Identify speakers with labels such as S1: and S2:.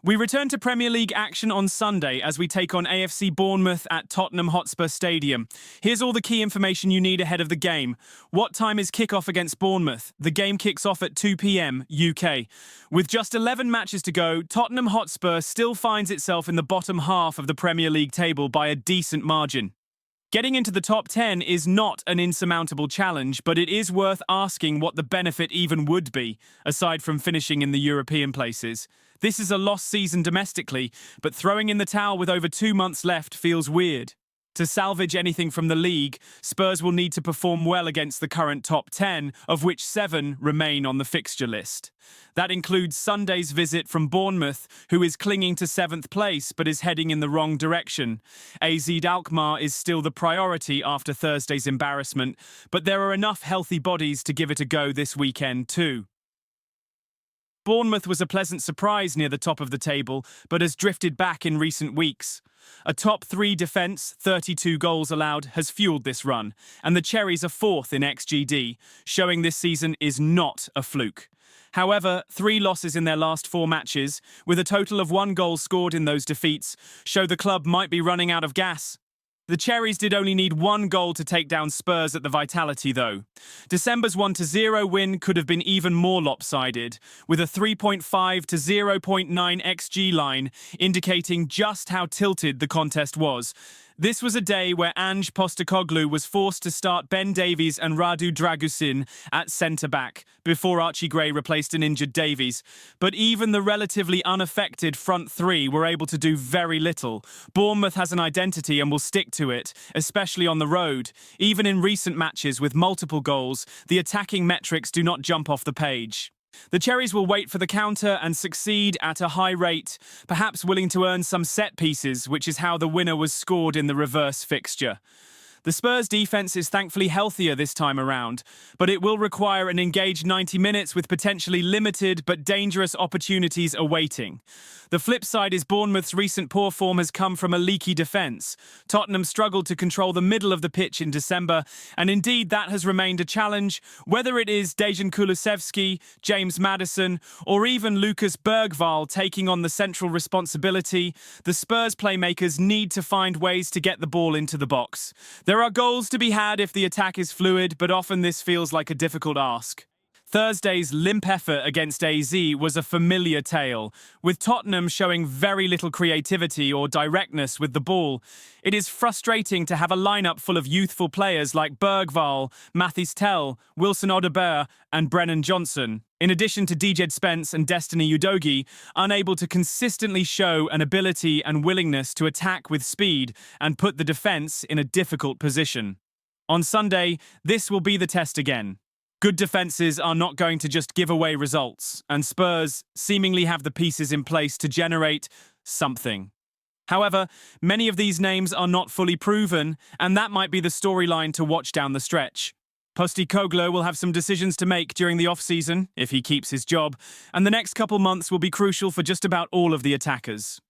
S1: We return to Premier League action on Sunday as we take on AFC Bournemouth at Tottenham Hotspur Stadium. Here's all the key information you need ahead of the game. What time is kickoff against Bournemouth? The game kicks off at 2 p.m. UK. With just 11 matches to go, Tottenham Hotspur still finds itself in the bottom half of the Premier League table by a decent margin. Getting into the top 10 is not an insurmountable challenge, but it is worth asking what the benefit even would be, aside from finishing in the European places. This is a lost season domestically, but throwing in the towel with over 2 months left feels weird. To salvage anything from the league, Spurs will need to perform well against the current top 10, of which 7 remain on the fixture list. That includes Sunday's visit from Bournemouth, who is clinging to 7th place but is heading in the wrong direction. AZ Alkmaar is still the priority after Thursday's embarrassment, but there are enough healthy bodies to give it a go this weekend too. Bournemouth was a pleasant surprise near the top of the table, but has drifted back in recent weeks. A top 3 defence, 32 goals allowed, has fueled this run, and the Cherries are 4th in XGD, showing this season is not a fluke. However, 3 losses in their last 4 matches, with a total of 1 goal scored in those defeats, show the club might be running out of gas. The Cherries did only need 1 goal to take down Spurs at the Vitality, though. December's 1-0 win could have been even more lopsided, with a 3.5 to 0.9 XG line indicating just how tilted the contest was. This was a day where Ange Postecoglou was forced to start Ben Davies and Radu Dragusin at centre-back, before Archie Gray replaced an injured Davies. But even the relatively unaffected front 3 were able to do very little. Bournemouth has an identity and will stick to it, especially on the road. Even in recent matches with multiple goals, the attacking metrics do not jump off the page. The Cherries will wait for the counter and succeed at a high rate, perhaps willing to earn some set pieces, which is how the winner was scored in the reverse fixture. The Spurs defence is thankfully healthier this time around, but it will require an engaged 90 minutes with potentially limited but dangerous opportunities awaiting. The flip side is Bournemouth's recent poor form has come from a leaky defence. Tottenham struggled to control the middle of the pitch in December, and indeed that has remained a challenge, whether it is Dejan Kulusevski, James Maddison, or even Lucas Bergvall taking on the central responsibility. The Spurs playmakers need to find ways to get the ball into the box. There are goals to be had if the attack is fluid, but often this feels like a difficult ask. Thursday's limp effort against AZ was a familiar tale, with Tottenham showing very little creativity or directness with the ball. It is frustrating to have a lineup full of youthful players like Bergvall, Mathys Tel, Wilson Odobert and Brennan Johnson, in addition to DJ Spence and Destiny Udogie, unable to consistently show an ability and willingness to attack with speed and put the defence in a difficult position. On Sunday, this will be the test again. Good defences are not going to just give away results, and Spurs seemingly have the pieces in place to generate something. However, many of these names are not fully proven, and that might be the storyline to watch down the stretch. Postecoglou will have some decisions to make during the off-season, if he keeps his job, and the next couple months will be crucial for just about all of the attackers.